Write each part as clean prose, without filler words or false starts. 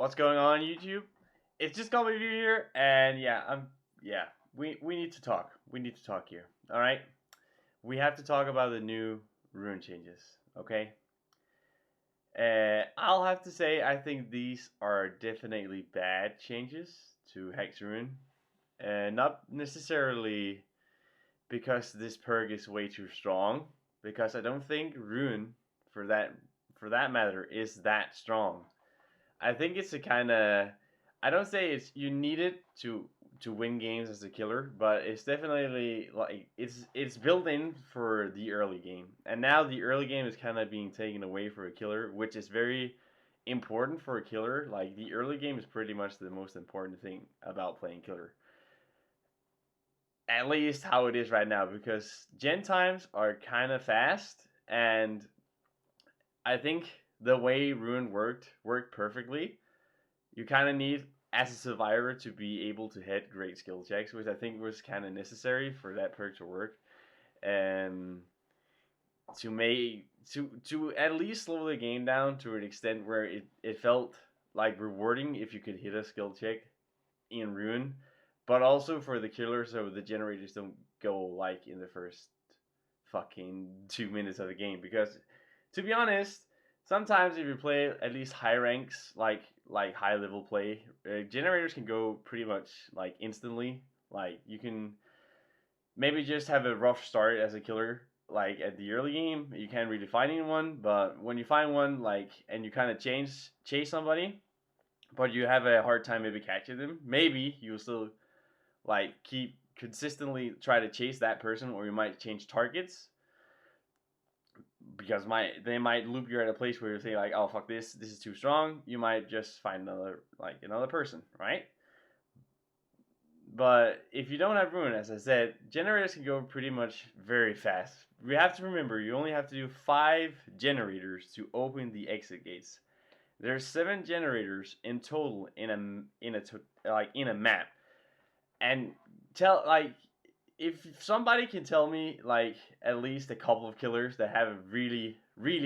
What's going on, YouTube? It's just Call Me View here, and we need to talk. We need to talk here. All right, we have to talk about the new rune changes. Okay, I'll have to say I think these are definitely bad changes to Hex Rune, and not necessarily because this perk is way too strong. Because I don't think Rune, for that matter, is that strong. I think it's a kind of. I don't say it's you need it to win games as a killer, but it's definitely like it's built in for the early game, and now the early game is kind of being taken away for a killer, which is very important for a killer. Like the early game is pretty much the most important thing about playing killer, at least how it is right now, because gen times are kind of fast, and I think the way Ruin worked perfectly. You kind of need as a survivor to be able to hit great skill checks, which I think was kind of necessary for that perk to work, and to at least slow the game down to an extent where it felt like rewarding if you could hit a skill check in Ruin, but also for the killer so the generators don't go like in the first fucking 2 minutes of the game. Because to be honest, sometimes if you play at least high ranks, like high level play, generators can go pretty much like instantly. Like you can maybe just have a rough start as a killer. Like at the early game, you can't really find anyone, but when you find one, like and you kind of chase somebody, but you have a hard time maybe catching them, maybe you'll still like keep consistently try to chase that person, or you might change targets because they might loop you at a place where you say like, oh fuck this is too strong. You might just find another person, right? But if you don't have Ruin, as I said, generators can go pretty much very fast. We have to remember you only have to do 5 generators to open the exit gates. There's 7 generators in total in a map, and tell like if somebody can tell me like at least a couple of killers that have a really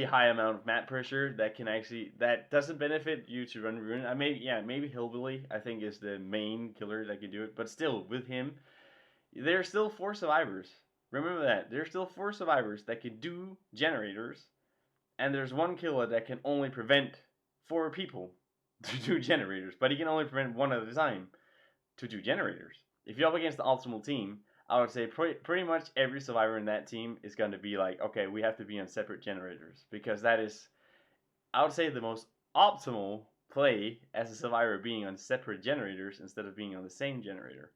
high amount of map pressure that doesn't benefit you to run Ruin. Maybe Hillbilly I think is the main killer that can do it, but still with him, there's still 4 survivors. Remember that there's still 4 survivors that can do generators, and there's one killer that can only prevent 4 people to do generators, but he can only prevent one at a time to do generators. If you're up against the optimal team, I would say pretty much every survivor in that team is going to be like, okay, we have to be on separate generators, because that is, I would say, the most optimal play as a survivor, being on separate generators instead of being on the same generator.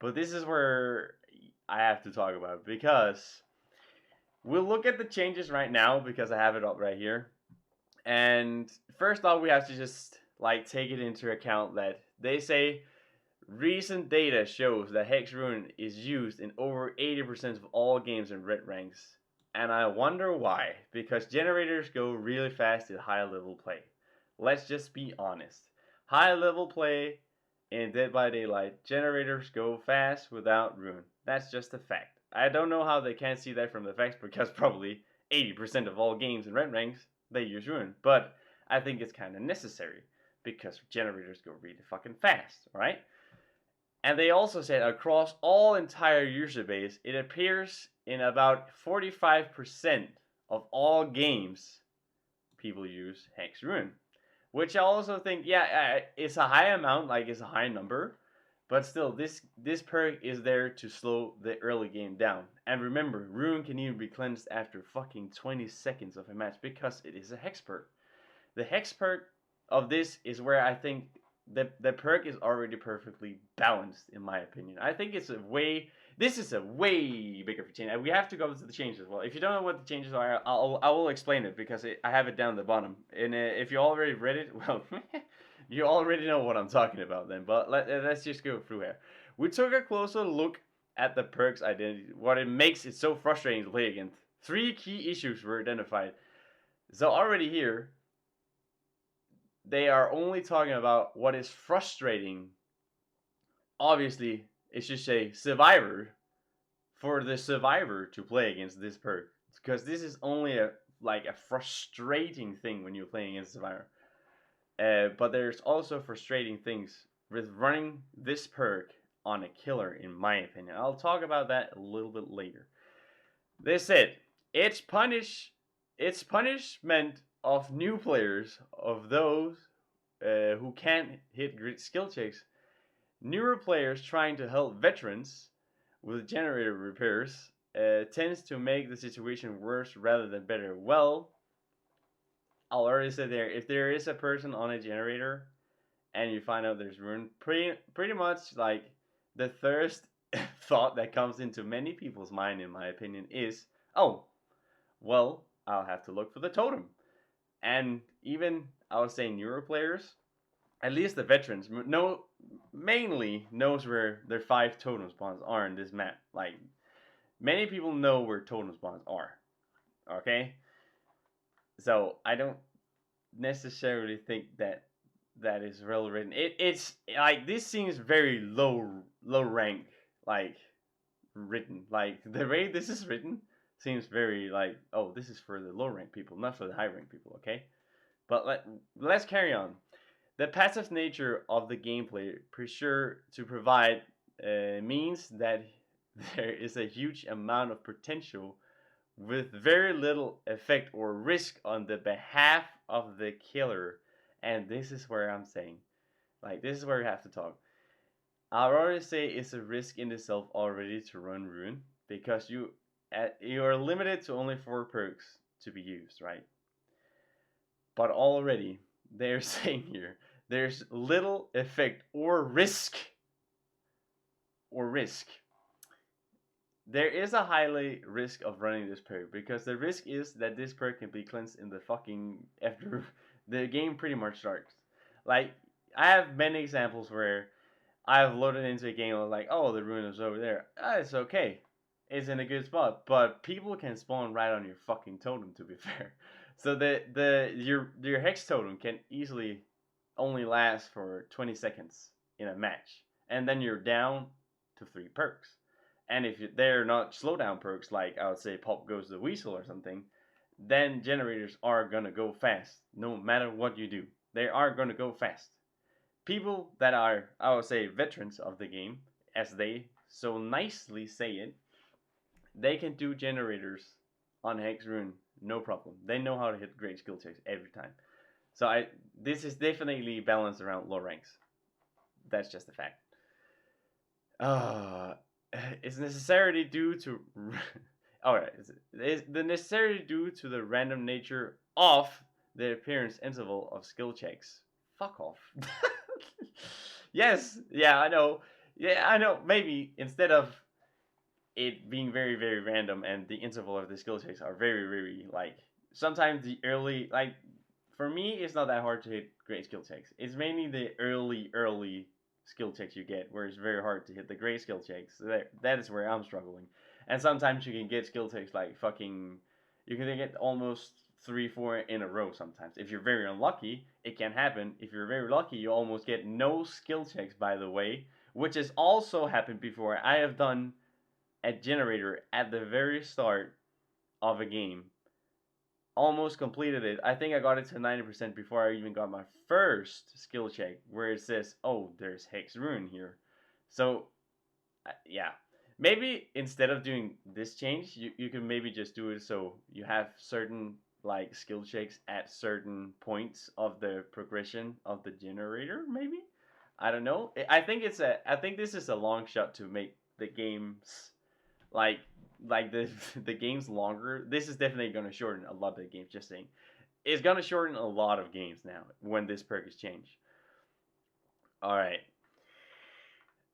But this is where I have to talk about it, because we'll look at the changes right now because I have it up right here. And first off, we have to just like take it into account that they say recent data shows that Hex Rune is used in over 80% of all games in red ranks. And I wonder why. Because generators go really fast in high level play. Let's just be honest. High level play in Dead by Daylight, generators go fast without Rune. That's just a fact. I don't know how they can't see that from the facts, because probably 80% of all games in red ranks, they use Rune. But I think it's kind of necessary, because generators go really fucking fast, right? And they also said across all entire user base, it appears in about 45% of all games people use Hex Rune. Which I also think, it's a high amount, like it's a high number, but still, this perk is there to slow the early game down. And remember, Rune can even be cleansed after fucking 20 seconds of a match, because it is a Hex perk. The Hex perk of this is where I think the perk is already perfectly balanced, in my opinion. I think this is a way bigger change, and we have to go to the changes as well. If you don't know what the changes are, I will explain it, because I have it down the bottom. And if you already read it, well, you already know what I'm talking about then. But let's just go through here. We took a closer look at the perk's identity, what it makes it so frustrating to play against. 3 key issues were identified. So already here, they are only talking about what is frustrating. Obviously, it should say survivor, for the survivor to play against this perk, because this is only a frustrating thing when you're playing against survivor. But there's also frustrating things with running this perk on a killer, in my opinion. I'll talk about that a little bit later. They said it's punishment of new players, of those who can't hit grid skill checks. Newer players trying to help veterans with generator repairs tends to make the situation worse rather than better. Well, I'll already say there, if there is a person on a generator and you find out there's ruin, pretty much like the first thought that comes into many people's mind, in my opinion, is, oh, well, I'll have to look for the totem. And even I would say newer players, at least the veterans, mainly knows where their 5 totem spawns are in this map. Like, many people know where totem spawns are. Okay, so I don't necessarily think that is well written. It's like, this seems very low rank, like, written. Like, the way this is written seems very like, oh, this is for the low rank people, not for the high rank people. Okay, but let's carry on. The passive nature of the gameplay pressure to provide means that there is a huge amount of potential with very little effect or risk on the behalf of the killer. And this is where I'm saying, like, this is where we have to talk. I'll already say it's a risk in itself already to run Ruin, because you are limited to only 4 perks to be used, right? But already they're saying here there's little effect or risk. There is a highly risk of running this perk, because the risk is that this perk can be cleansed in the fucking after the game pretty much starts. Like, I have many examples where I've loaded into a game and was like, oh, the ruin is over there. It's okay. It's in a good spot. But people can spawn right on your fucking totem, to be fair. So your hex totem can easily only last for 20 seconds in a match. And then you're down to 3 perks. And if they're not slowdown perks, like I would say Pop Goes the Weasel or something, then generators are gonna go fast, no matter what you do. They are gonna go fast. People that are, I would say, veterans of the game, as they so nicely say it, they can do generators on Hex Rune, no problem. They know how to hit great skill checks every time. So this is definitely balanced around low ranks. That's just a fact. It's necessarily due to alright. It's the necessarily due to the random nature of the appearance interval of skill checks. Fuck off. Yes, yeah, I know. Yeah, I know. Maybe instead of it being very, very random and the interval of the skill checks are very, very, like, sometimes the early, like, for me, it's not that hard to hit great skill checks. It's mainly the early skill checks you get where it's very hard to hit the great skill checks. That is where I'm struggling. And sometimes you can get skill checks like fucking, you can get almost 3, 4 in a row sometimes. If you're very unlucky, it can happen. If you're very lucky, you almost get no skill checks, by the way, which has also happened before. I have done a generator at the very start of a game, almost completed it. I think I got it to 90% before I even got my first skill check, where it says, oh, there's Hex Ruin here. So, yeah. Maybe instead of doing this change, you can maybe just do it so you have certain, like, skill checks at certain points of the progression of the generator, maybe? I don't know. I think this is a long shot to make the games, like the the games longer. This is definitely going to shorten a lot of the games. Just saying, it's going to shorten a lot of games now when this perk is changed. All right,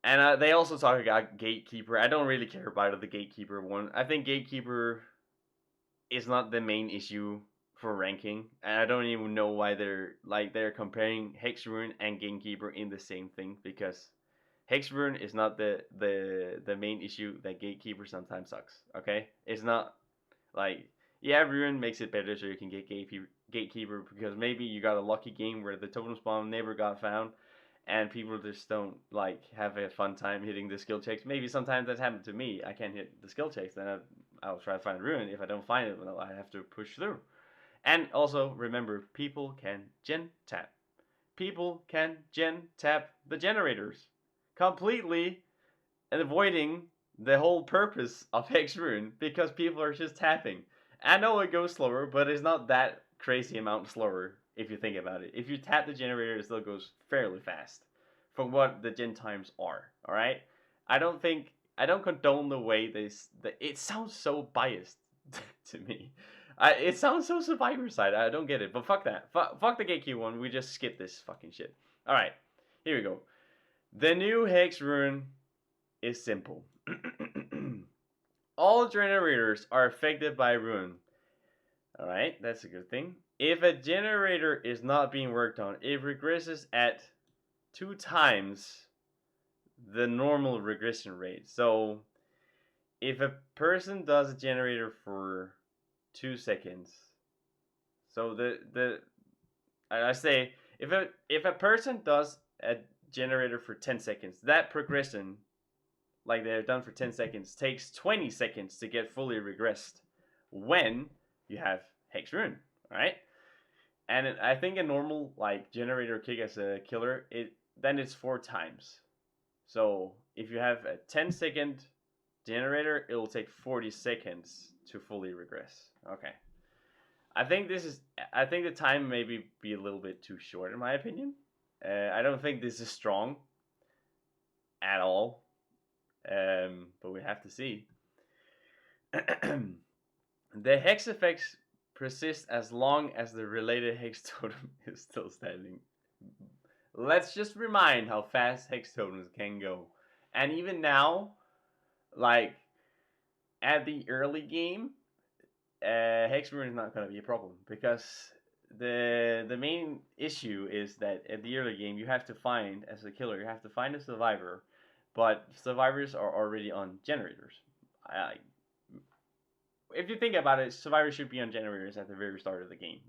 and they also talk about Gatekeeper. I don't really care about the Gatekeeper one. I think Gatekeeper is not the main issue for ranking, and I don't even know why they're comparing Hex Ruin and Gatekeeper in the same thing, because Hex Ruin is not the main issue. That Gatekeeper sometimes sucks. Okay, it's not like, yeah, Ruin makes it better so you can get Gatekeeper because maybe you got a lucky game where the totem spawn never got found, and people just don't like have a fun time hitting the skill checks. Maybe sometimes that's happened to me. I can't hit the skill checks, then I'll try to find Ruin. If I don't find it, I have to push through. And also remember, people can gen tap. people can tap the generators, completely avoiding the whole purpose of Hex Rune because people are just tapping. I know it goes slower, but it's not that crazy amount slower if you think about it. If you tap the generator, it still goes fairly fast from what the gen times are. All right, I don't condone the way it sounds so biased to me. It sounds so survivor side. I don't get it, but fuck that. Fuck the gatekeep one. We just skip this fucking shit. All right, here we go. The new Hex Rune is simple. All generators are affected by Rune. Alright, that's a good thing. If a generator is not being worked on, it regresses at 2 times the normal regression rate. So, if a person does a generator for 2 seconds, so I say if a person does a generator for 10 seconds, that progression, like they're done for 10 seconds, takes 20 seconds to get fully regressed when you have Hex Rune, right? And I think a normal like generator kick as a killer, it's 4 times. So if you have a 10-second generator, it'll take 40 seconds to fully regress. Okay. I think the time may be a little bit too short in my opinion. I don't think this is strong at all. But we have to see. The hex effects persist as long as the related hex totem is still standing. Let's just remind how fast hex totems can go. And even now, like at the early game, hex rune is not going to be a problem because the main issue is that at the early game you have to find, as a killer, you have to find a survivor, but survivors are already on generators. If you think about it, survivors should be on generators at the very start of the game.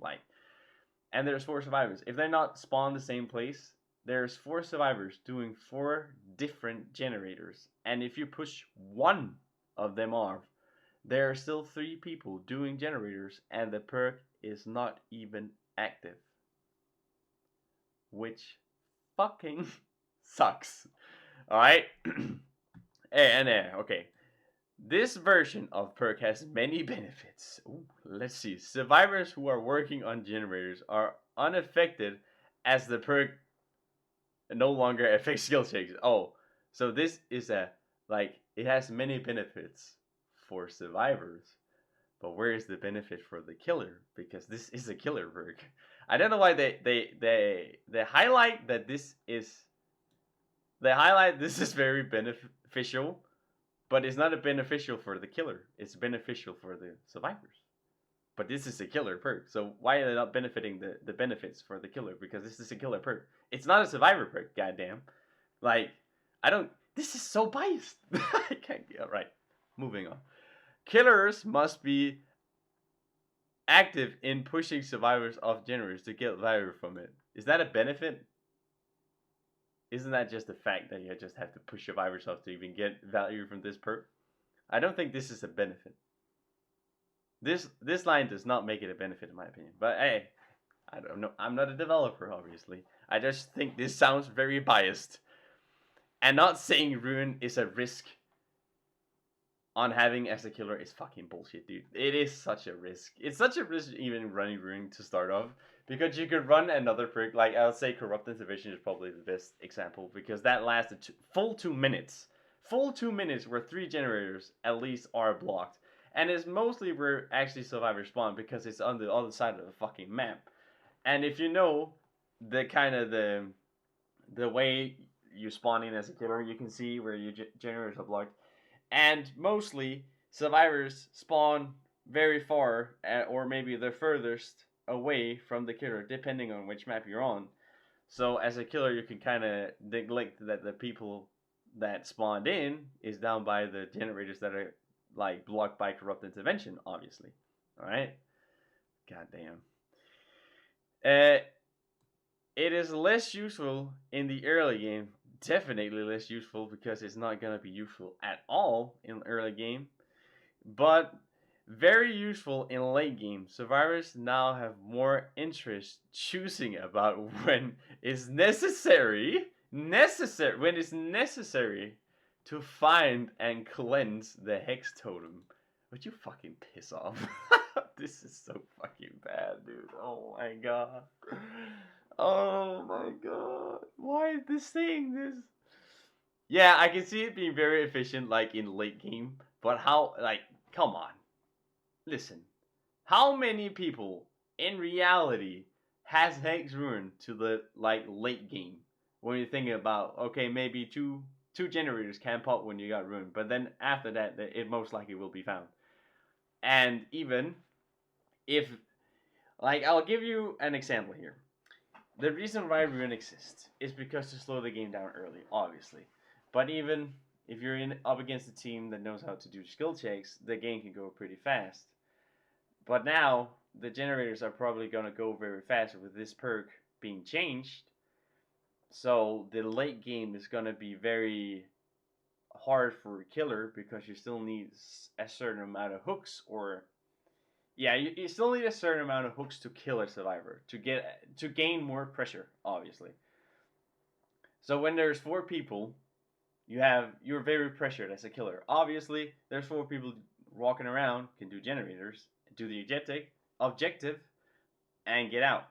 And there's 4 survivors. If they're not spawned the same place, there's 4 survivors doing 4 different generators. And if you push one of them off, there are still 3 people doing generators, and the perk is not even active. Which fucking sucks. Alright? Okay. This version of perk has many benefits. Ooh, let's see. Survivors who are working on generators are unaffected as the perk no longer affects skill checks. Oh, so this is it has many benefits for survivors. But where is the benefit for the killer? Because this is a killer perk. I don't know why they highlight that this is... They highlight this is very beneficial, but it's not a beneficial for the killer. It's beneficial for the survivors. But this is a killer perk. So why are they not benefiting the benefits for the killer? Because this is a killer perk. It's not a survivor perk, goddamn. This is so biased. I can't get right. Moving on. Killers must be active in pushing survivors off generators to get value from it. Is that a benefit? Isn't that just the fact that you just have to push survivors off to even get value from this perk? I don't think this is a benefit. This line does not make it a benefit in my opinion. But hey, I don't know. I'm not a developer, obviously. I just think this sounds very biased. And not saying Rune is a risk on having as a killer is fucking bullshit, dude. It is such a risk. It's such a risk even running Rune to start off. Because you could run another perk, like I would say Corrupt Intervention is probably the best example. Because that lasted full 2 minutes. Full 2 minutes where 3 generators at least are blocked. And it's mostly where actually survivors spawn because it's on the other side of the fucking map. And if you know the kind of the way you spawn in as a killer, you can see where your generators are blocked. And mostly survivors spawn very far, or maybe the furthest away from the killer, depending on which map you're on. So as a killer, you can kind of neglect that the people that spawned in is down by the generators that are like blocked by Corrupt Intervention, obviously. All right. Goddamn. It is less useful in the early game. Definitely less useful because it's not gonna be useful at all in the early game. But Very useful in late game. Survivors now have more interest choosing about when it's necessary to find and cleanse the hex totem. Would you fucking piss off? This is so fucking bad, dude. Oh my god. Oh my god. Why is this saying this? Yeah, I can see it being very efficient, like in late game, but how, like, come on. Listen, how many people in reality has Hex Ruin to the like late game? When you're thinking about, okay, maybe two generators can pop when you got Ruin, but then after that, it most likely will be found. And even if, like, I'll give you an example here. The reason why Ruin exists is because to slow the game down early, obviously. But even if you're up against a team that knows how to do skill checks, the game can go pretty fast. But now the generators are probably going to go very fast with this perk being changed. So the late game is going to be very hard for a killer because you still need a certain amount of hooks, or yeah, you still need a certain amount of hooks to kill a survivor to gain more pressure, obviously. So when there's 4 people, you're very pressured as a killer. Obviously, there's 4 people walking around, can do generators, do the objective, and get out.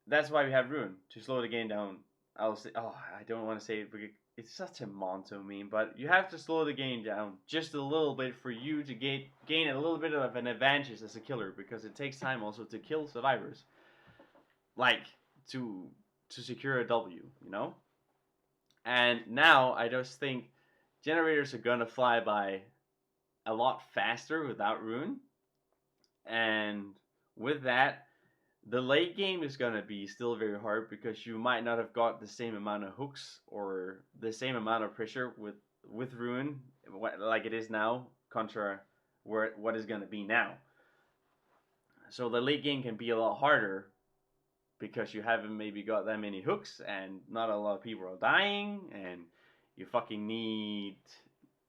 That's why we have Ruin, to slow the game down. I'll say, oh, I don't want to say it because it's such a Monto meme, but you have to slow the game down just a little bit for you to gain a little bit of an advantage as a killer, because it takes time also to kill survivors, like to secure a W, you know. And now I just think generators are gonna fly by a lot faster without Ruin, and with that, the late game is gonna be still very hard because you might not have got the same amount of hooks or the same amount of pressure with Ruin like it is now, contra what is gonna be now. So the late game can be a lot harder because you haven't maybe got that many hooks and not a lot of people are dying, and you fucking need,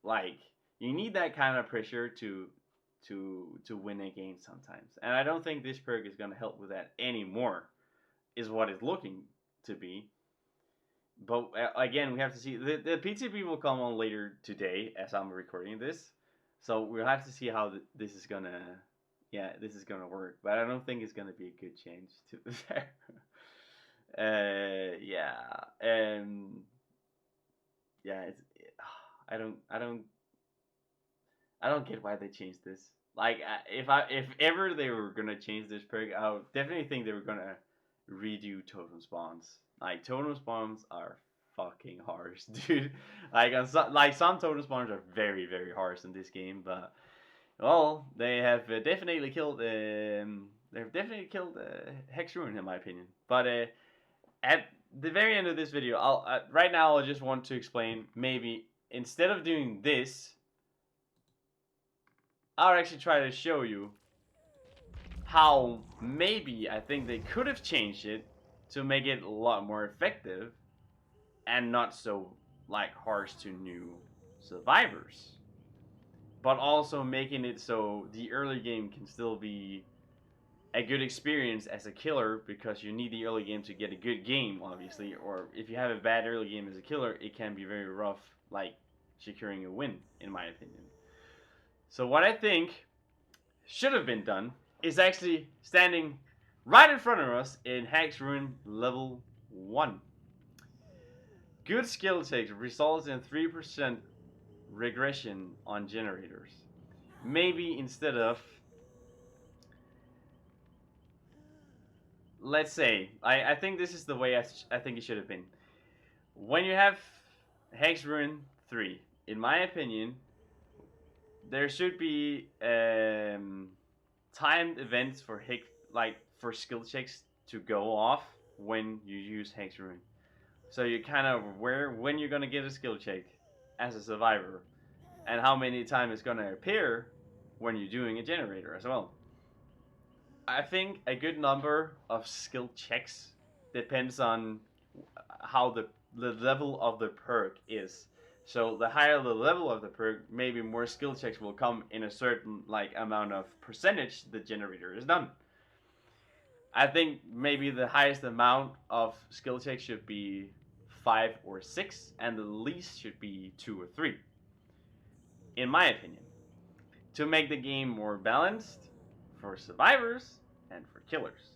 like, you need that kind of pressure to win a game sometimes. And I don't think this perk is going to help with that anymore, is what it's looking to be. But again, we have to see. The PTB will come on later today as I'm recording this, so we'll have to see how this is gonna, yeah, this is gonna work. But I don't think it's gonna be a good change to there. Yeah, yeah, I don't get why they changed this. Like, if ever they were gonna change this perk, I would definitely think they were gonna redo totem spawns. Like, totem spawns are fucking harsh, dude. Like, some totem spawns are very harsh in this game, but well, they have definitely killed. They've definitely killed Hex Ruin in my opinion. But at the very end of this video, right now I just want to explain, maybe instead of doing this, I'll actually try to show you how maybe I think they could have changed it to make it a lot more effective and not so like harsh to new survivors, but also making it so the early game can still be a good experience as a killer, because you need the early game to get a good game, obviously. Or if you have a bad early game as a killer, it can be very rough, like securing a win, in my opinion. So what I think should have been done is actually standing right in front of us in Hex Ruin level 1. Good skill checks results in 3% regression on generators. Maybe instead of, let's say, I think this is the way I think it should have been. When you have Hex Ruin 3, in my opinion, there should be timed events for for skill checks to go off when you use Hex Ruin. So you're kind of aware when you're gonna get a skill check as a survivor, and how many times it's gonna appear when you're doing a generator as well. I think a good number of skill checks depends on how the level of the perk is. So the higher the level of the perk, maybe more skill checks will come in a certain like amount of percentage the generator is done. I think maybe the highest amount of skill checks should be 5 or 6, and the least should be 2 or 3, in my opinion, to make the game more balanced for survivors and for killers.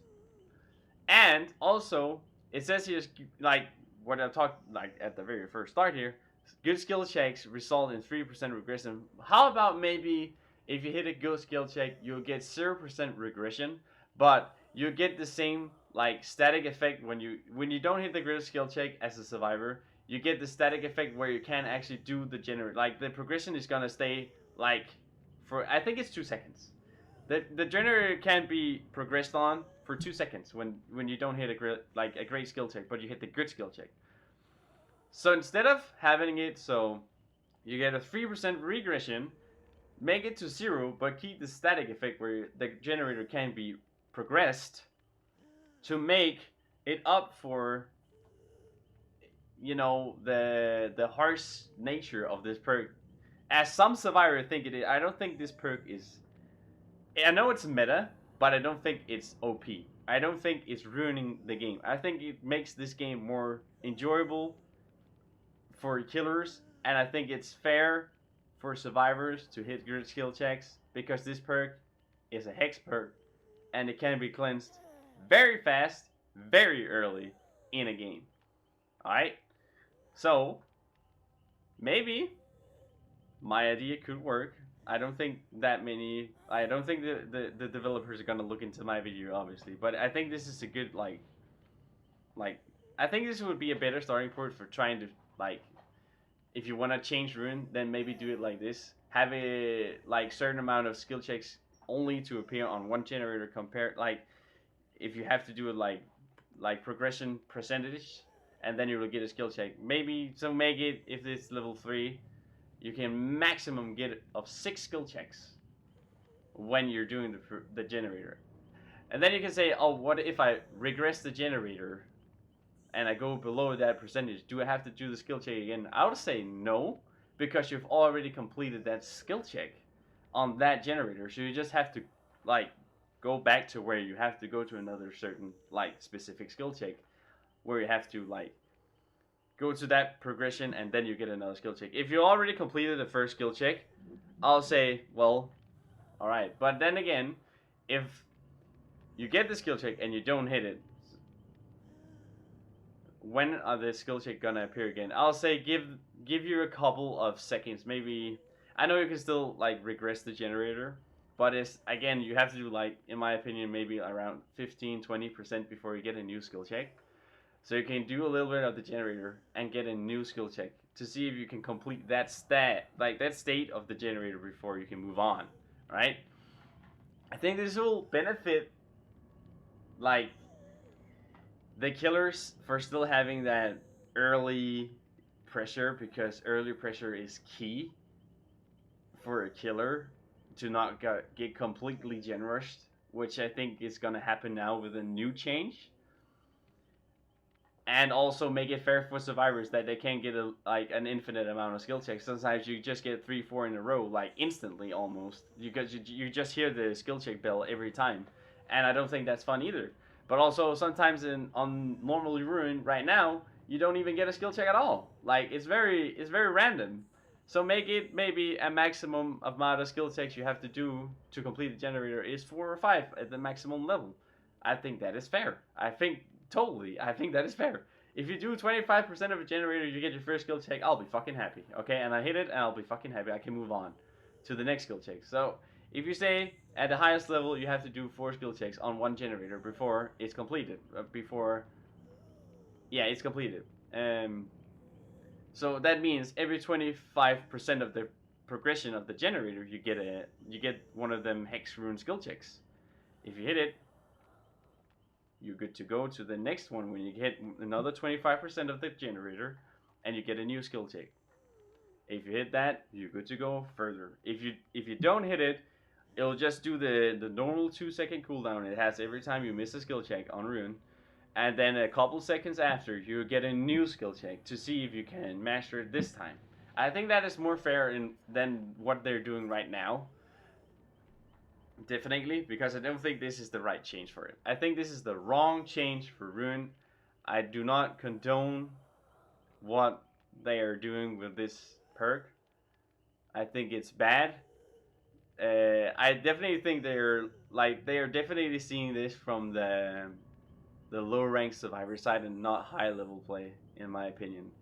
And also, it says here, like what I talked like at the very first start here, good skill checks result in 3% regression. How about maybe if you hit a good skill check, you'll get 0% regression, but you get the same like static effect when you don't hit the good skill check as a survivor. You get the static effect where you can't actually do the generate. Like the progression is gonna stay like for I think it's 2 seconds. The generator can be progressed on for 2 seconds when you don't hit a great skill check, but you hit the good skill check. So instead of having it so you get a 3% regression, make it to 0, but keep the static effect where the generator can be progressed to make it up for the harsh nature of this perk. As some survivors think it is, I don't think this perk is. I know it's meta, but I don't think it's OP. I don't think it's ruining the game. I think it makes this game more enjoyable for killers, and I think it's fair for survivors to hit good skill checks because this perk is a hex perk and it can be cleansed very fast, very early in a game. Alright? So, maybe my idea could work. I don't think the developers are gonna look into my video, obviously, but I think this is a good like I think this would be a better starting point for trying to like if you want to change rune, then maybe do it like this. Have a like certain amount of skill checks only to appear on one generator compared like if you have to do it like progression percentage and then you will get a skill check. Maybe so make it if it's level 3, you can maximum get of 6 skill checks when you're doing the generator. And then you can say, oh, what if I regress the generator and I go below that percentage? Do I have to do the skill check again? I would say no, because you've already completed that skill check on that generator. So you just have to like go back to where you have to go to another certain like specific skill check where you have to like go to that progression and then you get another skill check. If you already completed the first skill check, I'll say, well, alright. But then again, if you get the skill check and you don't hit it, when are the skill check gonna appear again? I'll say give you a couple of seconds. Maybe I know you can still like regress the generator, but it's again you have to do like in my opinion maybe around 15-20% before you get a new skill check. So you can do a little bit of the generator and get a new skill check to see if you can complete that state of the generator before you can move on, right? I think this will benefit like the killers for still having that early pressure, because early pressure is key for a killer to not get completely gen rushed, which I think is going to happen now with a new change. And also make it fair for survivors that they can't get an infinite amount of skill checks. Sometimes you just get 3-4 in a row, like instantly almost. You just hear the skill check bell every time, and I don't think that's fun either. But also sometimes on normally ruin right now, you don't even get a skill check at all. Like it's very random. So make it maybe a maximum amount of skill checks you have to do to complete the generator is 4 or 5 at the maximum level. I think that is fair. I think that is fair. If you do 25% of a generator, you get your first skill check, I'll be fucking happy. Okay, and I hit it, and I'll be fucking happy. I can move on to the next skill check. So if you say at the highest level you have to do 4 skill checks on one generator before it's completed, it's completed. So that means every 25% of the progression of the generator, you get one of them hex rune skill checks. If you hit it, you're good to go to the next one when you hit another 25% of the generator and you get a new skill check. If you hit that, you're good to go further. If you don't hit it, it'll just do the normal 2-second cooldown it has every time you miss a skill check on rune. And then a couple seconds after, you get a new skill check to see if you can master it this time. I think that is more fair than what they're doing right now. Definitely, because I don't think this is the right change for it. I think this is the wrong change for Ruin. I do not condone what they are doing with this perk. I think it's bad. I definitely think they are definitely seeing this from the low rank survivor side and not high level play, in my opinion.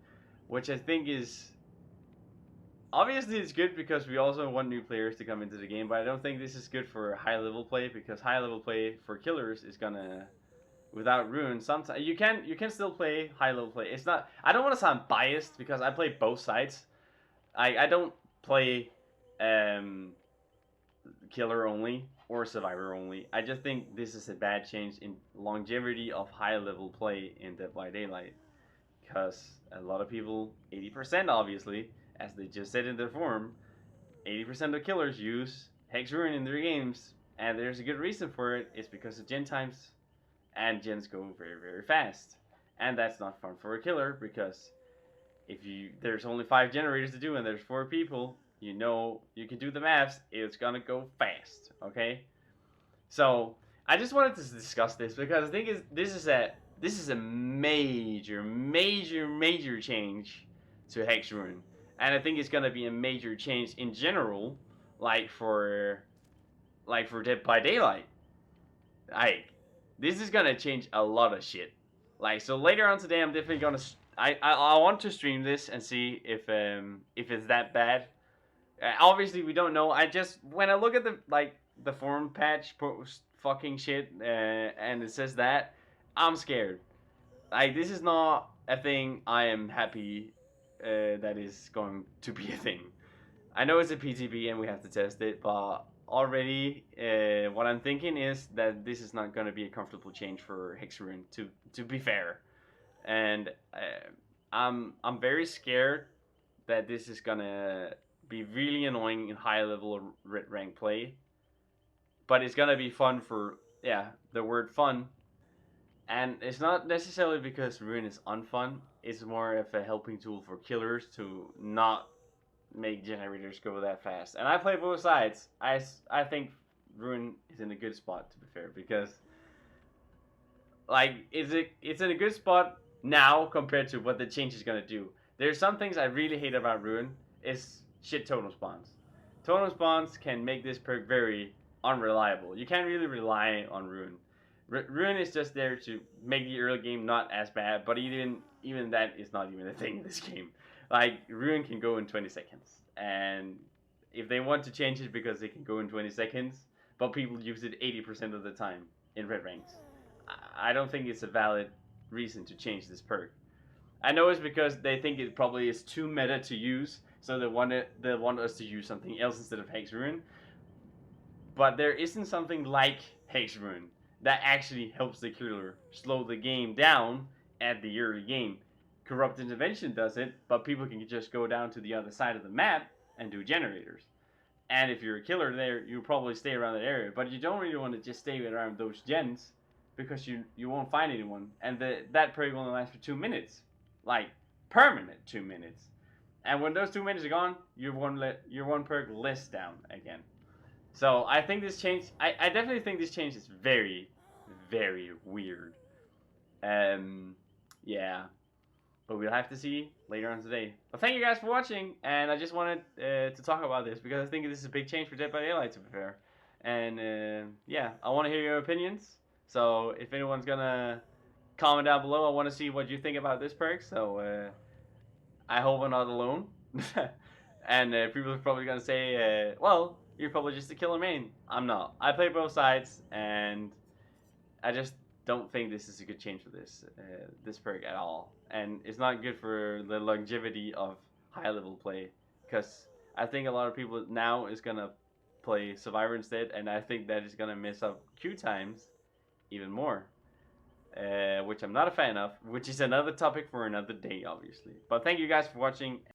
Which I think is obviously it's good because we also want new players to come into the game, but I don't think this is good for high level play because high level play for killers is gonna without ruin. Sometimes you can still play high level play. It's not. I don't want to sound biased because I play both sides. I don't play killer only or survivor only. I just think this is a bad change in longevity of high level play in Dead by Daylight because a lot of people, 80% obviously, as they just said in their forum, 80% of killers use Hex Ruin in their games, and there's a good reason for it. It's because of gen times, and gens go very, very fast. And that's not fun for a killer because if there's only 5 generators to do and there's 4 people, you know you can do the maths. It's gonna go fast, okay? So I just wanted to discuss this because I think this is a major, major, major change to Hex Ruin, and I think it's gonna be a major change in general, like for Dead by Daylight. Like this is gonna change a lot of shit. Like so later on today, I'm definitely gonna. I want to stream this and see if it's that bad. Obviously, we don't know. I just when I look at the forum patch post fucking shit and it says that, I'm scared. Like this is not a thing I am happy that is going to be a thing. I know it's a PTB and we have to test it, but already what I'm thinking is that this is not going to be a comfortable change for Hex Ruin. To be fair, and I'm very scared that this is gonna be really annoying in high level red rank play, but it's gonna be fun for the word fun, and it's not necessarily because Ruin is unfun. It's more of a helping tool for killers to not make generators go that fast. And I play both sides. I think Ruin is in a good spot to be fair because like it's in a good spot now compared to what the change is gonna do. There's some things I really hate about Ruin is shit totem spawns. Totem spawns can make this perk very unreliable. You can't really rely on Ruin. Ruin is just there to make the early game not as bad, but even that is not even a thing in this game. Like Ruin can go in 20 seconds, and if they want to change it because it can go in 20 seconds, but people use it 80% of the time in red ranks, I don't think it's a valid reason to change this perk. I know it's because they think it probably is too meta to use, so they want us to use something else instead of Hex Ruin. But there isn't something like Hex Ruin that actually helps the killer slow the game down at the early game. Corrupt Intervention does it, but people can just go down to the other side of the map and do generators. And if you're a killer there, you'll probably stay around that area. But you don't really want to just stay around those gens because you won't find anyone. And that perk only lasts for 2 minutes. Like, permanent 2 minutes. And when those 2 minutes are gone, you're one perk less down again. So I think this change, I definitely think this change is very, very weird. Yeah. But we'll have to see later on today. But thank you guys for watching, and I just wanted to talk about this because I think this is a big change for Dead by Daylight, to be fair. And yeah, I want to hear your opinions. So if anyone's gonna comment down below, I want to see what you think about this perk. So I hope I'm not alone. And people are probably gonna say, well, you're probably just a killer main. I'm not. I play both sides, and I just don't think this is a good change for this perk at all, and it's not good for the longevity of high level play because I think a lot of people now is gonna play Survivor instead, and I think that is gonna mess up queue times even more, which I'm not a fan of, which is another topic for another day, obviously. But thank you guys for watching.